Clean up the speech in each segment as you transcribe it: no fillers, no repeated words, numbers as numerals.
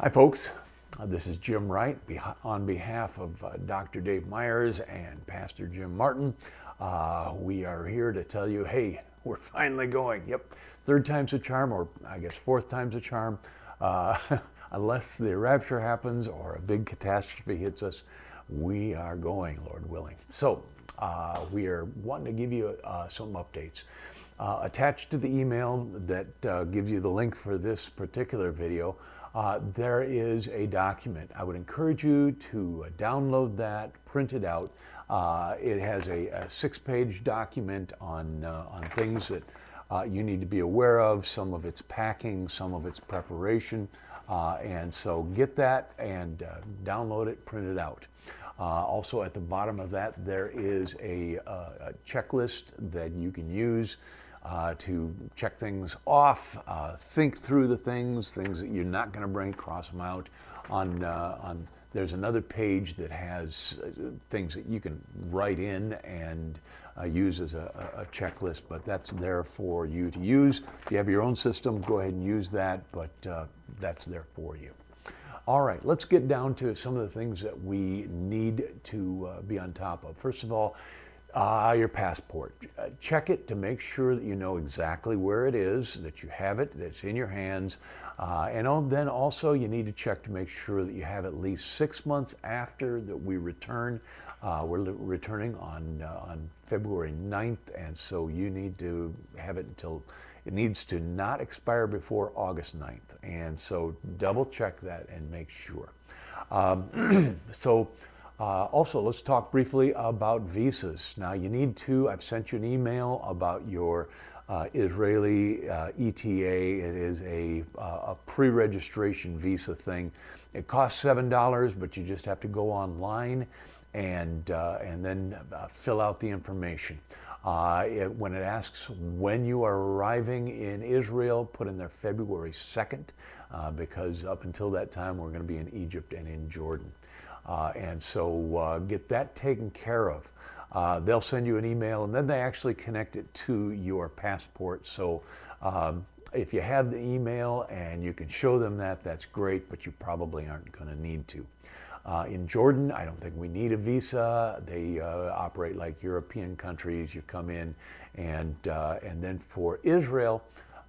Hi, folks. This is Jim Wright on behalf of Dr. Dave Myers and Pastor Jim Martin. We are here to tell you, hey, we're finally going. Yep, third time's a charm, or I guess fourth time's a charm. Unless the rapture happens or a big catastrophe hits us, we are going, Lord willing. So we are wanting to give you some updates. Attached to the email that gives you the link for this particular video, there is a document. I would encourage you to download that, print it out. It has a 6-page document on things that you need to be aware of, some of its packing, some of its preparation. And so get that and download it, print it out. Also at the bottom of that, there is a checklist that you can use to check things off, think through the things that you're not going to bring, cross them out. There's another page that has things that you can write in and use as a checklist, but that's there for you to use. If you have your own system, go ahead and use that, but that's there for you. All right, let's get down to some of the things that we need to be on top of. First of all, your passport. Check it to make sure that you know exactly where it is, that you have it, that it's in your hands. And then also you need to check to make sure that you have at least 6 months after that we return. We're returning on February 9th, and so you need to have it until, it needs to not expire before August 9th. And so double check that and make sure. Also, let's talk briefly about visas. Now, you need to, I've sent you an email about your Israeli ETA. It is a pre-registration visa thing. It costs $7, but you just have to go online and then fill out the information. When it asks when you are arriving in Israel, put in there February 2nd, because up until that time, we're going to be in Egypt and in Jordan. And so get that taken care of. They'll send you an email, and then they actually connect it to your passport. So if you have the email and you can show them that, that's great, but you probably aren't going to need to. In Jordan, I don't think we need a visa. They operate like European countries. You come in, and then for Israel,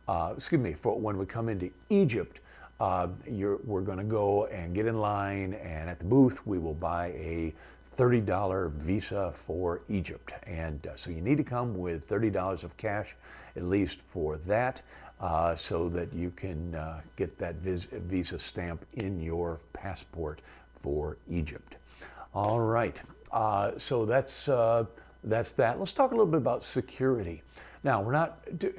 for when we come into Egypt, we're going to go and get in line, and at the booth we will buy a $30 visa for Egypt. And so you need to come with $30 of cash at least for that, so that you can get that visa stamp in your passport for Egypt. All right, so that's that. Let's talk a little bit about security. Now, we're not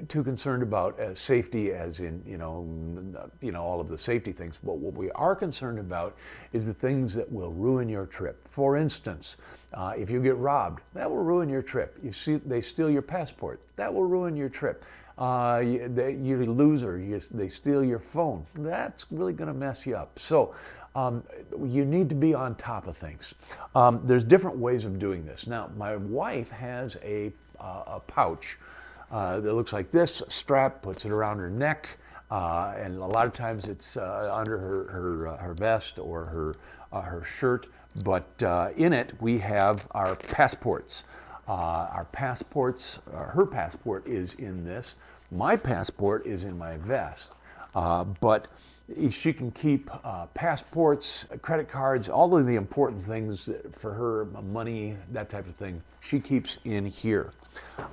too concerned about safety, as in all of the safety things. But what we are concerned about is the things that will ruin your trip. For instance, if you get robbed, that will ruin your trip. They steal your passport, that will ruin your trip. You lose or they steal your phone, that's really going to mess you up. So you need to be on top of things. There's different ways of doing this. Now, my wife has a pouch that looks like this, strap, puts it around her neck, and a lot of times it's under her vest or her shirt. But in it we have our passports. Her passport is in this. My passport is in my vest. But she can keep passports, credit cards, all of the important things for her, money, that type of thing, she keeps in here.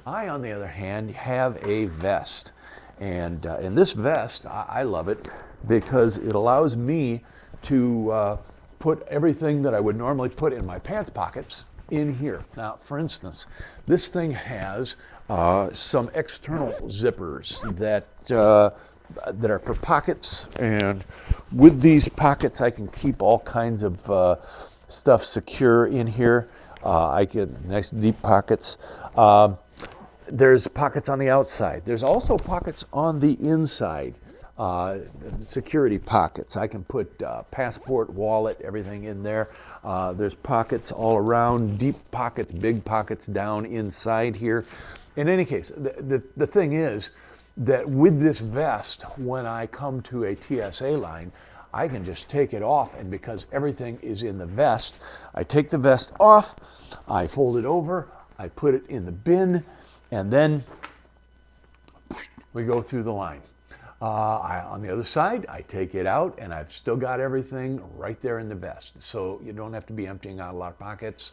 I, on the other hand, have a vest. And in this vest, I love it because it allows me to put everything that I would normally put in my pants pockets in here. Now, for instance, this thing has some external zippers that are for pockets, and with these pockets I can keep all kinds of stuff secure in here. I get nice deep pockets. There's pockets on the outside. There's also pockets on the inside, security pockets. I can put passport, wallet, everything in there. There's pockets all around, deep pockets, big pockets down inside here. In any case, the thing is that with this vest, when I come to a TSA line, I can just take it off, and because everything is in the vest, I take the vest off, I fold it over, I put it in the bin, and then we go through the line. On the other side, I take it out, and I've still got everything right there in the vest. So you don't have to be emptying out a lot of pockets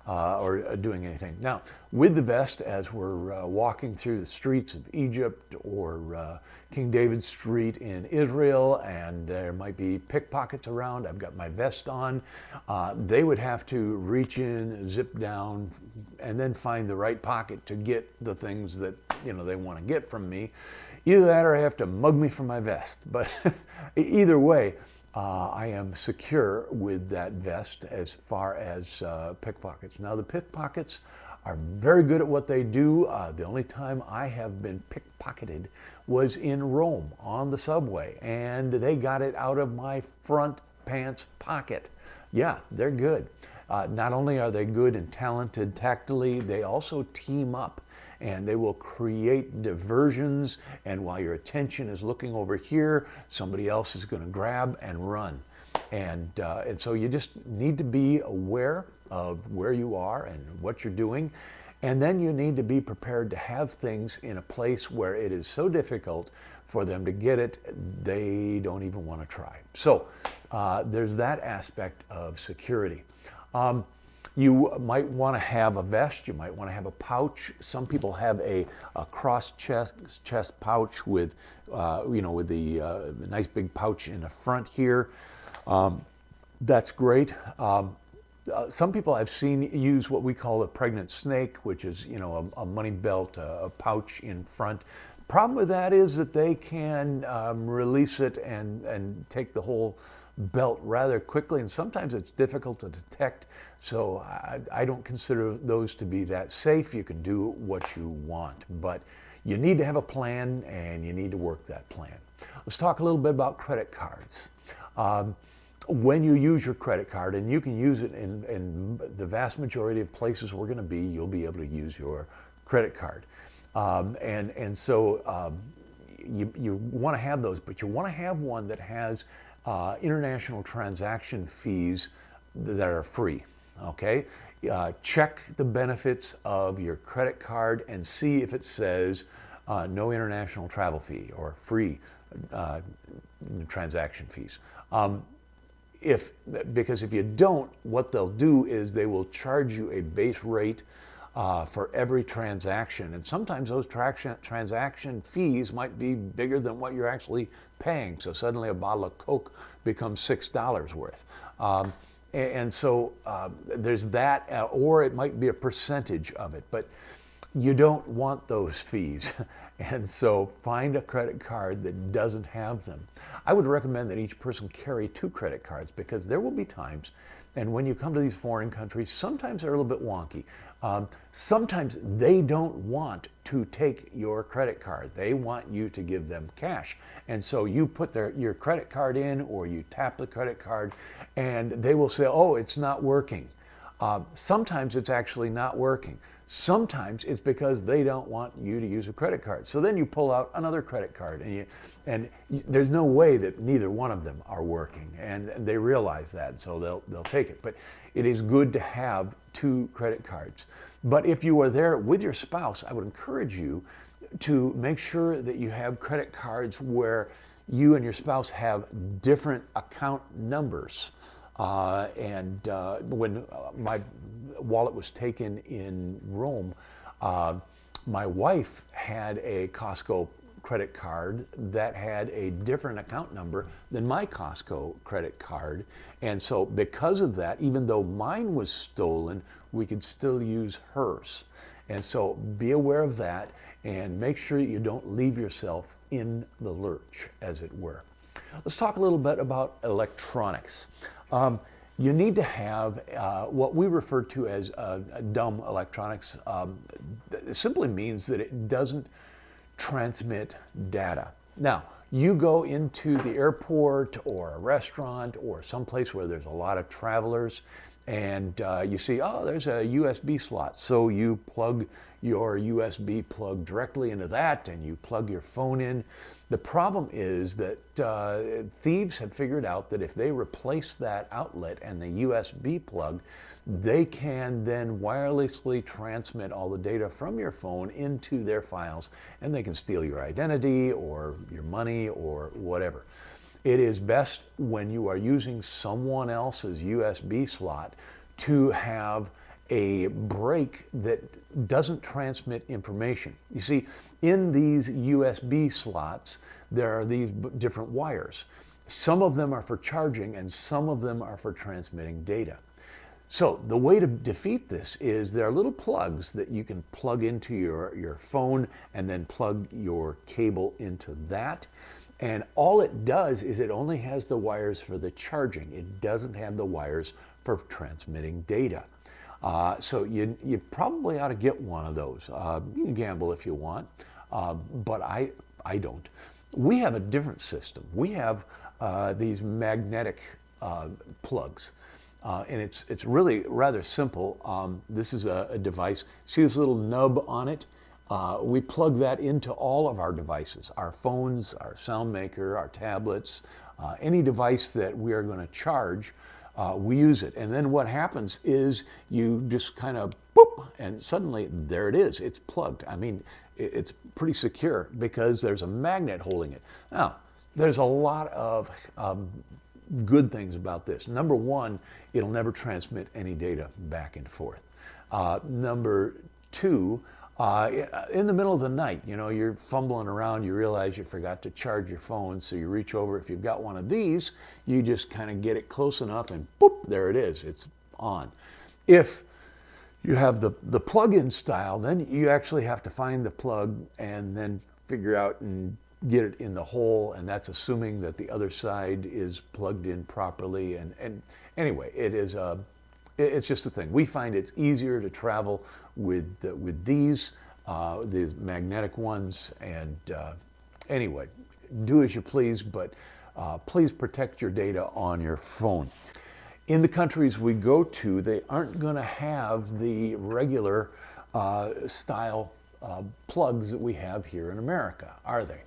or doing anything. Now, with the vest, as we're walking through the streets of Egypt or King David Street in Israel, and there might be pickpockets around, I've got my vest on. They would have to reach in, zip down, and then find the right pocket to get the things that they want to get from me. Either that or I have to mug me for my vest. But either way, I am secure with that vest as far as pickpockets. Now, the pickpockets are very good at what they do. The only time I have been pickpocketed was in Rome on the subway, and they got it out of my front pants pocket. Yeah, they're good. Not only are they good and talented tactically, they also team up, and they will create diversions, and while your attention is looking over here, somebody else is going to grab and run. And so you just need to be aware of where you are and what you're doing, and then you need to be prepared to have things in a place where it is so difficult for them to get it, they don't even want to try. So there's that aspect of security. You might want to have a vest, you might want to have a pouch. Some people have a cross chest pouch with, with the nice big pouch in the front here. That's great. Some people I've seen use what we call a pregnant snake, which is, a money belt, a pouch in front. Problem with that is that they can release it and take the whole belt rather quickly, and sometimes it's difficult to detect, so I don't consider those to be that safe. You can do what you want, but you need to have a plan, and you need to work that plan. Let's talk a little bit about credit cards. When you use your credit card, and you can use it in the vast majority of places we're going to be, you'll be able to use your credit card. So you want to have those, but you want to have one that has international transaction fees that are free, okay? Check the benefits of your credit card and see if it says no international travel fee or free transaction fees. Because if you don't, what they'll do is they will charge you a base rate for every transaction, and sometimes those transaction fees might be bigger than what you're actually paying. So suddenly a bottle of Coke becomes $6 worth, and so there's that, or it might be a percentage of it, but you don't want those fees. And so find a credit card that doesn't have them. I would recommend that each person carry 2 credit cards, because there will be times, and when you come to these foreign countries, sometimes they're a little bit wonky. Sometimes they don't want to take your credit card. They want you to give them cash. And so you put your credit card in, or you tap the credit card, and they will say, oh, it's not working. Sometimes it's actually not working. Sometimes it's because they don't want you to use a credit card. So then you pull out another credit card, and there's no way that neither one of them are working, and they realize that, so they'll take it. But it is good to have 2 credit cards. But if you are there with your spouse, I would encourage you to make sure that you have credit cards where you and your spouse have different account numbers. When my wallet was taken in Rome, my wife had a Costco credit card that had a different account number than my Costco credit card. And so because of that, even though mine was stolen, we could still use hers. And so be aware of that, and make sure you don't leave yourself in the lurch, as it were. Let's talk a little bit about electronics. You need to have what we refer to as dumb electronics. It simply means that it doesn't transmit data. Now, you go into the airport or a restaurant or someplace where there's a lot of travelers, and you see, oh, there's a USB slot. So you plug your USB plug directly into that and you plug your phone in. The problem is that thieves have figured out that if they replace that outlet and the USB plug, they can then wirelessly transmit all the data from your phone into their files, and they can steal your identity or your money or whatever. It is best when you are using someone else's USB slot to have a break that doesn't transmit information. You see, in these USB slots, there are these different wires. Some of them are for charging and some of them are for transmitting data. So the way to defeat this is there are little plugs that you can plug into your phone and then plug your cable into that. And all it does is it only has the wires for the charging. It doesn't have the wires for transmitting data. So you probably ought to get one of those. You can gamble if you want, but I don't. We have a different system. We have these magnetic plugs. And it's really rather simple. This is a device. See this little nub on it? We plug that into all of our devices, our phones, our sound maker, our tablets, any device that we are going to charge, we use it. And then what happens is you just kind of boop, and suddenly there it is. It's plugged. I mean, it's pretty secure because there's a magnet holding it. Now, there's a lot of good things about this. Number one, it'll never transmit any data back and forth. Number two, in the middle of the night, you know, you're fumbling around, you realize you forgot to charge your phone, so you reach over. If you've got one of these, you just kind of get it close enough and boop, there it is, it's on. If you have the plug-in style, then you actually have to find the plug and then figure out and get it in the hole, and that's assuming that the other side is plugged in properly. And anyway, it's just a thing. We find it's easier to travel with these magnetic ones. And anyway, do as you please, but please protect your data on your phone. In the countries we go to, they aren't going to have the regular style plugs that we have here in America, are they?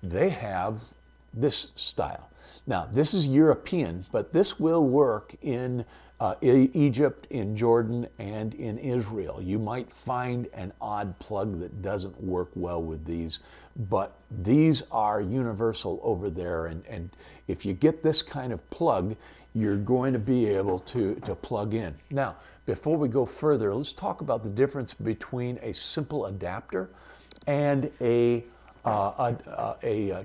They have this style. Now, this is European, but this will work in Egypt, in Jordan, and in Israel. You might find an odd plug that doesn't work well with these, but these are universal over there. And if you get this kind of plug, you're going to be able to plug in. Now, before we go further, let's talk about the difference between a simple adapter and a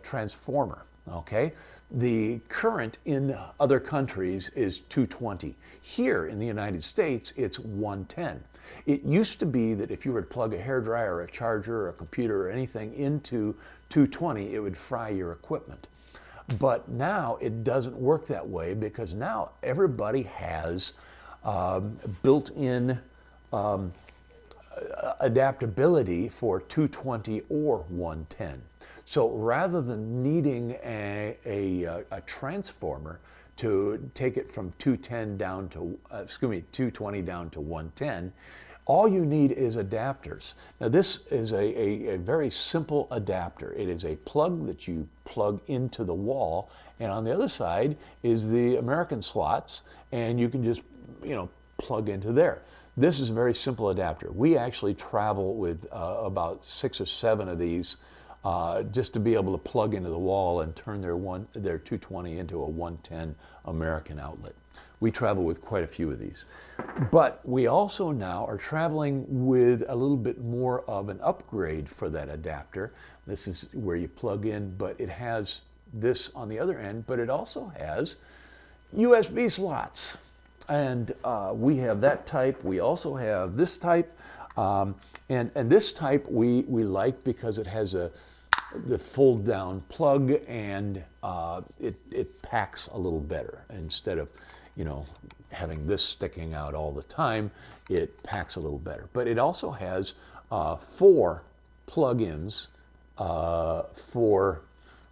transformer. Okay, the current in other countries is 220. Here in the United States, it's 110. It used to be that if you were to plug a hairdryer or a charger or a computer or anything into 220, it would fry your equipment. But now it doesn't work that way because now everybody has built-in adaptability for 220 or 110. So rather than needing a transformer to take it from 210 down to 220 down to 110, all you need is adapters. Now this is a very simple adapter. It is a plug that you plug into the wall, and on the other side is the American slots, and you can just, you know, plug into there. This is a very simple adapter. We actually travel with about 6 or 7 of these just to be able to plug into the wall and turn their 220 into a 110 American outlet. We travel with quite a few of these. But we also now are traveling with a little bit more of an upgrade for that adapter. This is where you plug in, but it has this on the other end, but it also has USB slots. And we have that type. We also have this type. And this type we like because it has the fold down plug, and it packs a little better. Instead of, you know, having this sticking out all the time, it packs a little better. But it also has 4 plug-ins for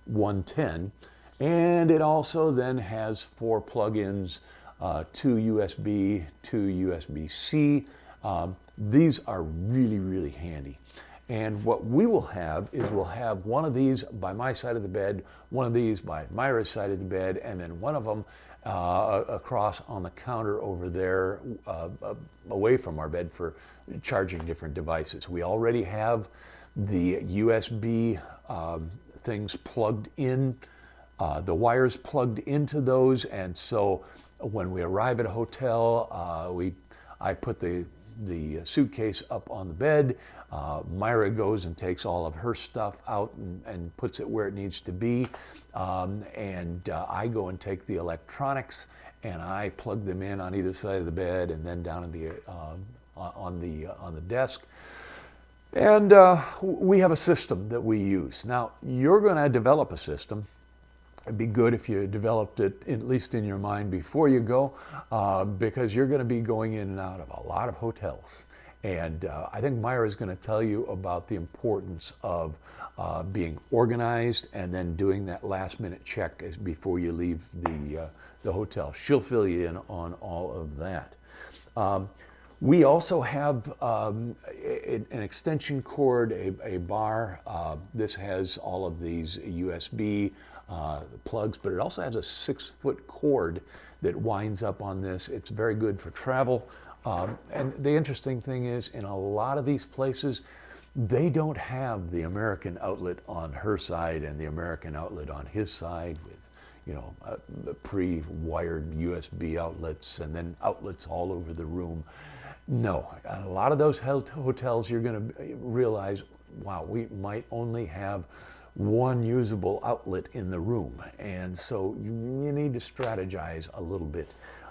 110, and it also then has 4 plug-ins two USB, two USB-C. These are really, really handy. And what we will have is we'll have one of these by my side of the bed, one of these by Myra's side of the bed, and then one of them across on the counter over there away from our bed for charging different devices. We already have the USB things plugged in, the wires plugged into those, and so when we arrive at a hotel, I put the suitcase up on the bed. Myra goes and takes all of her stuff out and puts it where it needs to be. I go and take the electronics and I plug them in on either side of the bed and then down in the, on the desk. And we have a system that we use. Now, you're going to develop a system. It'd be good if you developed it at least in your mind before you go, because you're going to be going in and out of a lot of hotels. And I think Myra is going to tell you about the importance of being organized and then doing that last minute check before you leave the hotel. She'll fill you in on all of that. We also have an extension cord, a bar. This has all of these USB plugs, but it also has a 6-foot cord that winds up on this. It's very good for travel. And the interesting thing is, in a lot of these places, they don't have the American outlet on her side and the American outlet on his side with, you know, pre-wired USB outlets and then outlets all over the room. No, a lot of those hotels, you're going to realize, wow, we might only have one usable outlet in the room. And so you need to strategize a little bit.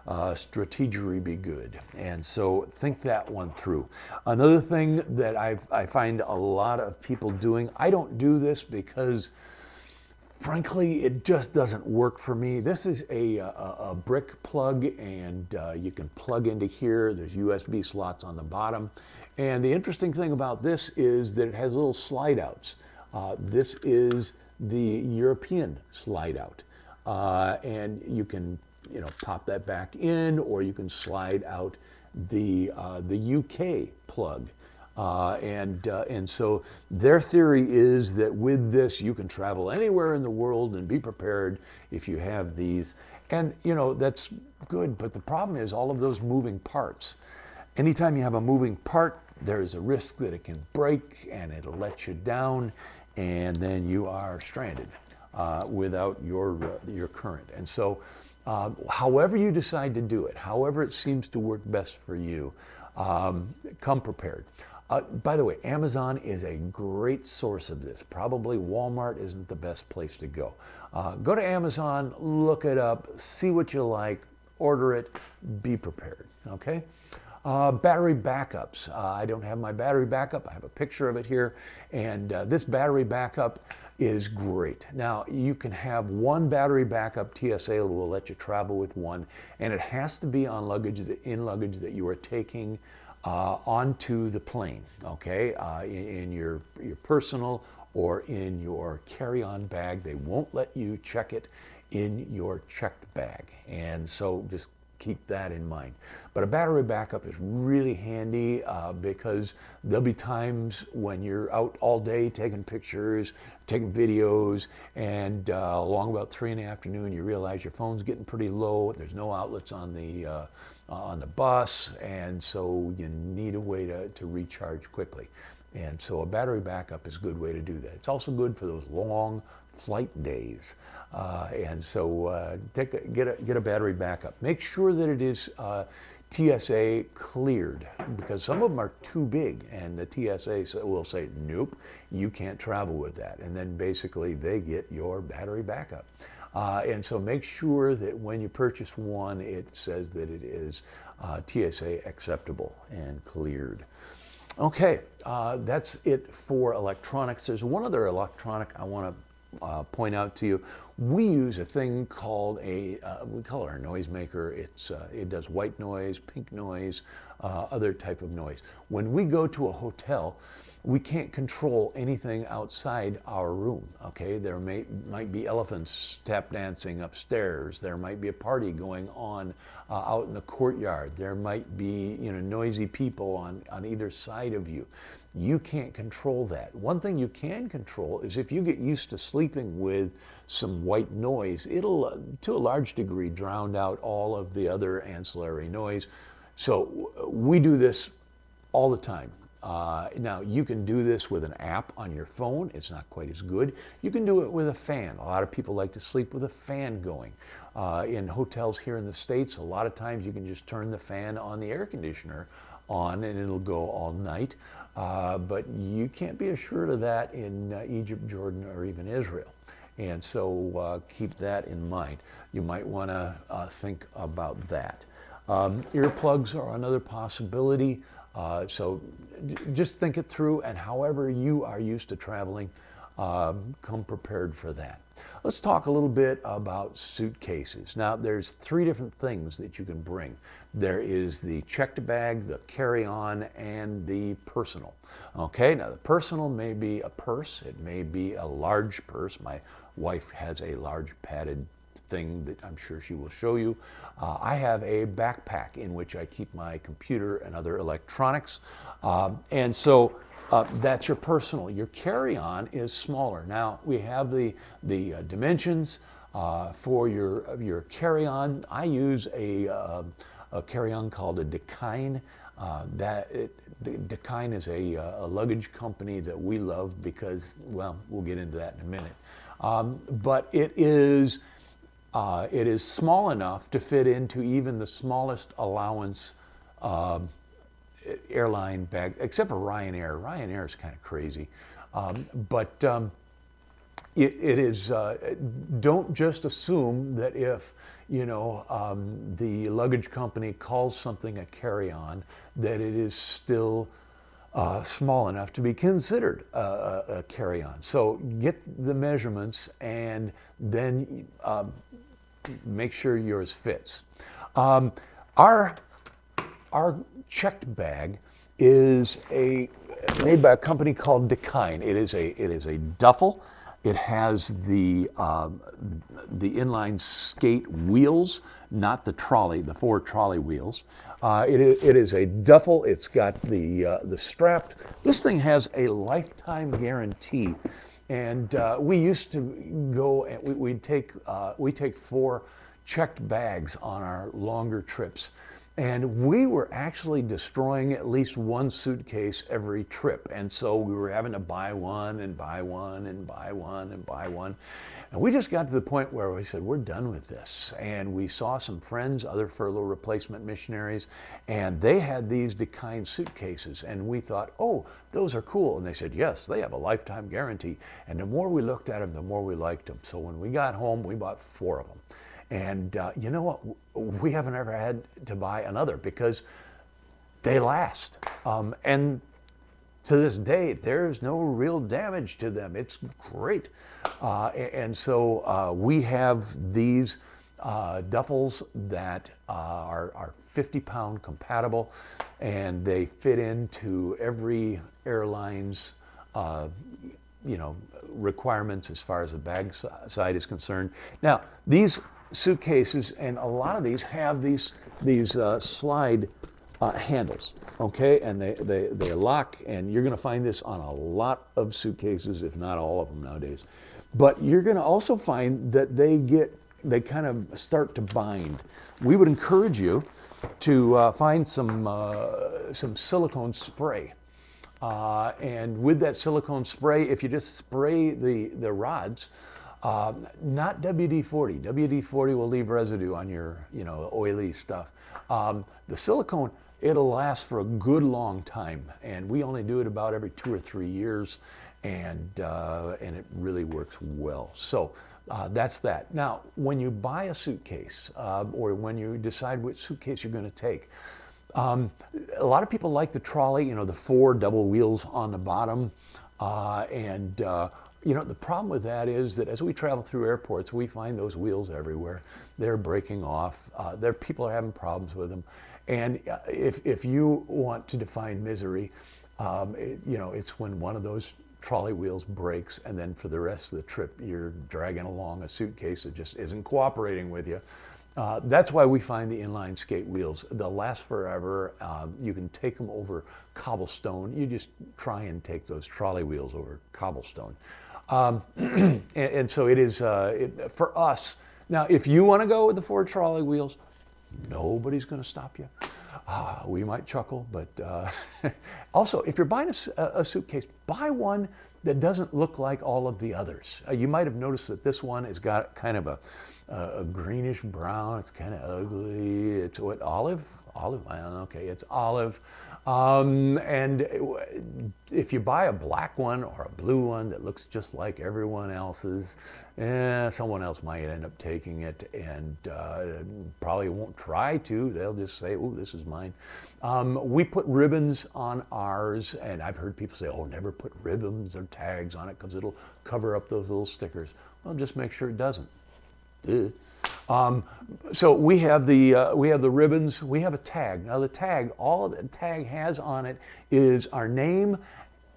Strategery be good. And so think that one through. Another thing that I find a lot of people doing, I don't do this because frankly, it just doesn't work for me. This is a brick plug, and you can plug into here. There's USB slots on the bottom. And the interesting thing about this is that it has little slide outs. This is the European slide out. And you can, you know, pop that back in, or you can slide out the UK plug. And so their theory is that with this, you can travel anywhere in the world and be prepared if you have these. And, you know, that's good, but the problem is all of those moving parts. Anytime you have a moving part, there is a risk that it can break and it'll let you down, and then you are stranded without your current. And so however you decide to do it, however it seems to work best for you, come prepared. By the way, Amazon is a great source of this. Probably Walmart isn't the best place to go. Go to Amazon, look it up, see what you like, order it, be prepared, okay? Battery backups. I don't have my battery backup. I have a picture of it here. And this battery backup is great. Now, you can have one battery backup. TSA will let you travel with one. And it has to be on luggage, in luggage that you are taking onto the plane, okay? In your personal or in your carry-on bag. They won't let you check it in your checked bag. And so just keep that in mind. But a battery backup is really handy because there'll be times when you're out all day taking pictures, taking videos, and along about 3 in the afternoon, you realize your phone's getting pretty low. There's no outlets on the bus, and so you need a way to recharge quickly. And so a battery backup is a good way to do that. It's also good for those long flight days. And so get a battery backup. Make sure that it is TSA cleared, because some of them are too big, and the TSA will say, nope, you can't travel with that. And then basically they get your battery backup. And so make sure that when you purchase one, it says that it is TSA acceptable and cleared. Okay, that's it for electronics. There's one other electronic I want to point out to you. We use a thing called we call it our noisemaker. It does white noise, pink noise, other type of noise. When we go to a hotel, we can't control anything outside our room, okay? There might be elephants tap dancing upstairs. There might be a party going on out in the courtyard. There might be, noisy people on either side of you. You can't control that. One thing you can control is if you get used to sleeping with some white noise, it'll, to a large degree, drown out all of the other ancillary noise. So we do this all the time. Now, you can do this with an app on your phone. It's not quite as good. You can do it with a fan. A lot of people like to sleep with a fan going. In hotels here in the States, a lot of times you can just turn the fan on the air conditioner on and it'll go all night. But you can't be assured of that in Egypt, Jordan, or even Israel. And so keep that in mind. You might want to think about that. Earplugs are another possibility. So just think it through, and however you are used to traveling, come prepared for that. Let's talk a little bit about suitcases. Now, there's 3 different things that you can bring. There is the checked bag, the carry-on, and the personal. Okay, now the personal may be a purse. It may be a large purse. My wife has a large padded thing that I'm sure she will show you. I have a backpack in which I keep my computer and other electronics. And so that's your personal. Your carry-on is smaller. Now, we have the dimensions for your carry-on. I use a carry-on called a Dakine. Dakine is a luggage company that we love because, well, we'll get into that in a minute. But it is small enough to fit into even the smallest allowance airline bag, except for Ryanair. Ryanair is kind of crazy. It is, don't just assume that if, the luggage company calls something a carry-on, that it is still small enough to be considered a carry-on. So get the measurements and then make sure yours fits. Our checked bag is made by a company called Dakine. It is a duffel. It has the inline skate wheels, not the trolley, the 4 trolley wheels. It is a duffel. It's got the strap. This thing has a lifetime guarantee. And we used to go and we take 4 checked bags on our longer trips. And we were actually destroying at least 1 suitcase every trip. And so we were having to buy one and buy one and buy one and buy one. And we just got to the point where we said, we're done with this. And we saw some friends, other furlough replacement missionaries, and they had these Dakine suitcases. And we thought, oh, those are cool. And they said, yes, they have a lifetime guarantee. And the more we looked at them, the more we liked them. So when we got home, we bought 4 of them. And you know what? We haven't ever had to buy another because they last. And to this day, there's no real damage to them. It's great. And so we have these duffels that are 50-pound compatible, and they fit into every airline's requirements as far as the bag side is concerned. Now, these suitcases, and a lot of these have these slide handles, okay, and they lock, and you're going to find this on a lot of suitcases, if not all of them nowadays. But you're going to also find that they kind of start to bind. We would encourage you to find some silicone spray. And with that silicone spray, if you just spray the rods, not WD-40. WD-40 will leave residue on your, oily stuff. The silicone, it'll last for a good long time, and we only do it about every 2 or 3 years, and it really works well. So that's that. Now, when you buy a suitcase, or when you decide which suitcase you're going to take, a lot of people like the trolley, the 4 double wheels on the bottom, the problem with that is that as we travel through airports, we find those wheels everywhere. They're breaking off. People are having problems with them. And if you want to define misery, It's when one of those trolley wheels breaks, and then for the rest of the trip, you're dragging along a suitcase that just isn't cooperating with you. That's why we find the inline skate wheels. They'll last forever. You can take them over cobblestone. You just try and take those trolley wheels over cobblestone. And so it is, for us. Now, if you want to go with the 4 trolley wheels, nobody's going to stop you. We might chuckle, but also, if you're buying a suitcase, buy one that doesn't look like all of the others. You might have noticed that this one has got kind of a greenish brown. It's kind of ugly. It's what, olive? Olive, okay, it's olive. And if you buy a black one or a blue one that looks just like everyone else's, someone else might end up taking it and probably won't try to. They'll just say, "Oh, this is mine." We put ribbons on ours, and I've heard people say, "Oh, never put ribbons or tags on it because it'll cover up those little stickers." Well, just make sure it doesn't. So we have the ribbons. We have a tag. Now the tag, all the tag has on it is our name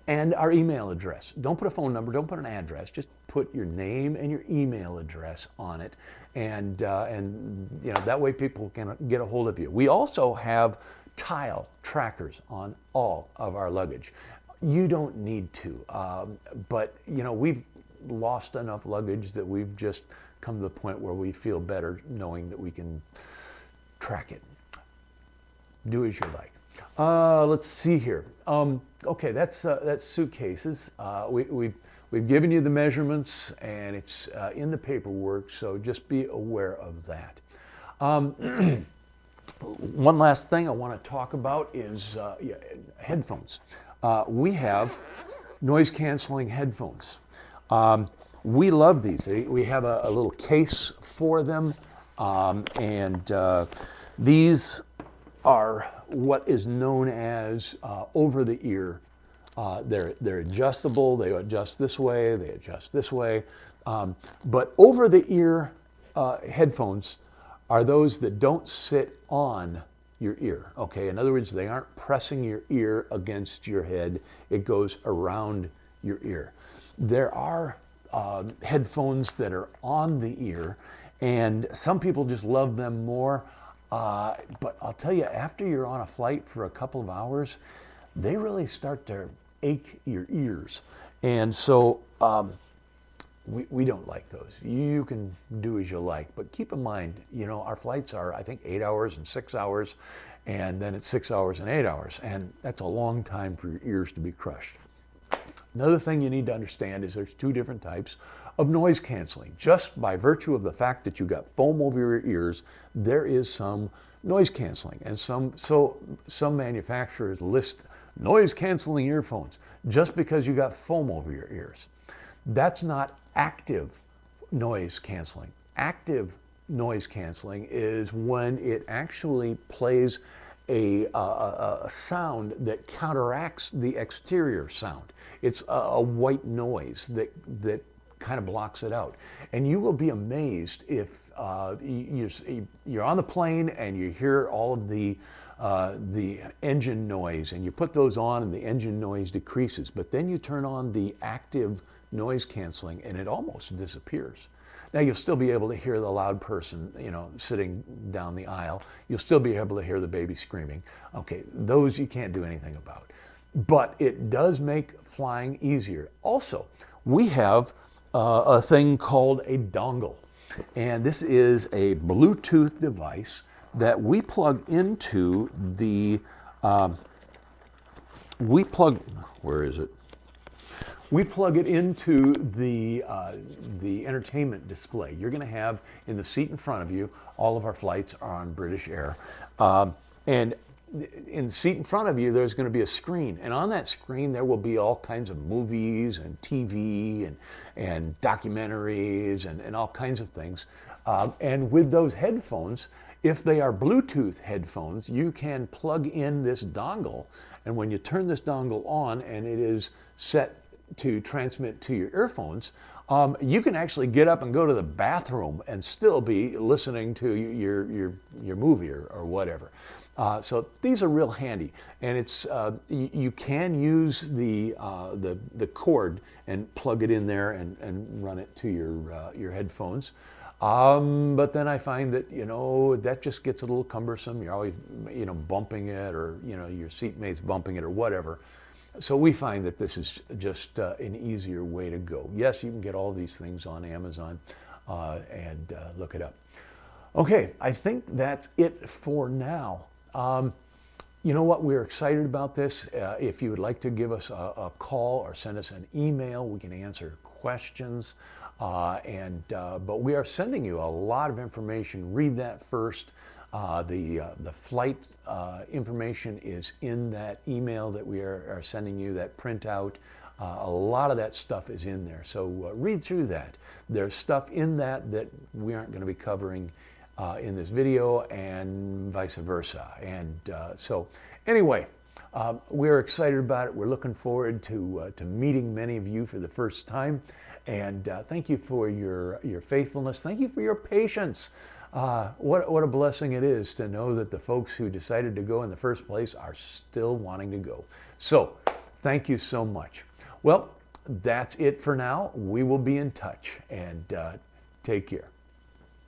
and our email address. Don't put a phone number. Don't put an address. Just put your name and your email address on it, and that way people can get a hold of you. We also have tile trackers on all of our luggage. You don't need to, but we've lost enough luggage that we've just come to the point where we feel better knowing that we can track it. Do as you like. Let's see here. Okay, that's suitcases. We've given you the measurements, and it's in the paperwork, so just be aware of that. One last thing I want to talk about is headphones. We have noise-canceling headphones. We love these. We have a little case for them, and these are what is known as over-the-ear. They're adjustable. They adjust this way. They adjust this way. But over-the-ear headphones are those that don't sit on your ear. Okay, in other words, they aren't pressing your ear against your head. It goes around your ear. There are headphones that are on the ear, and some people just love them more. But I'll tell you, after you're on a flight for a couple of hours, they really start to ache your ears. And so we don't like those. You can do as you like, but keep in mind, our flights are, I think, 8 hours and 6 hours, and then it's 6 hours and 8 hours, and that's a long time for your ears to be crushed. Another thing you need to understand is there's 2 different types of noise canceling. Just by virtue of the fact that you got foam over your ears, there is some noise canceling. And some manufacturers list noise canceling earphones just because you got foam over your ears. That's not active noise canceling. Active noise canceling is when it actually plays a sound that counteracts the exterior sound. It's a white noise that kind of blocks it out. And you will be amazed if you're on the plane and you hear all of the engine noise, and you put those on and the engine noise decreases. But then you turn on the active noise canceling and it almost disappears. Now, you'll still be able to hear the loud person, sitting down the aisle. You'll still be able to hear the baby screaming. Okay, those you can't do anything about. But it does make flying easier. Also, we have a thing called a dongle. And this is a Bluetooth device that we plug into the, where is it? We plug it into the entertainment display. You're going to have in the seat in front of you, all of our flights are on British Air. And in the seat in front of you, there's going to be a screen. And on that screen, there will be all kinds of movies and TV and documentaries and all kinds of things. And with those headphones, if they are Bluetooth headphones, you can plug in this dongle. And when you turn this dongle on and it is set to transmit to your earphones, you can actually get up and go to the bathroom and still be listening to your movie or whatever. So these are real handy, and it's you can use the cord and plug it in there and run it to your headphones. But then I find that that just gets a little cumbersome. You're always bumping it, or your seatmate's bumping it, or whatever. So we find that this is just an easier way to go. Yes, you can get all these things on Amazon and look it up. Okay, I think that's it for now. You know what? We're excited about this. If you would like to give us a call or send us an email, we can answer questions. But we are sending you a lot of information. Read that first. The flight information is in that email that we are sending you, that printout. A lot of that stuff is in there. So read through that. There's stuff in that we aren't going to be covering in this video, and vice versa. And so anyway, we're excited about it. We're looking forward to meeting many of you for the first time. And thank you for your faithfulness. Thank you for your patience. What a blessing it is to know that the folks who decided to go in the first place are still wanting to go. So thank you so much. Well, that's it for now. We will be in touch, and take care.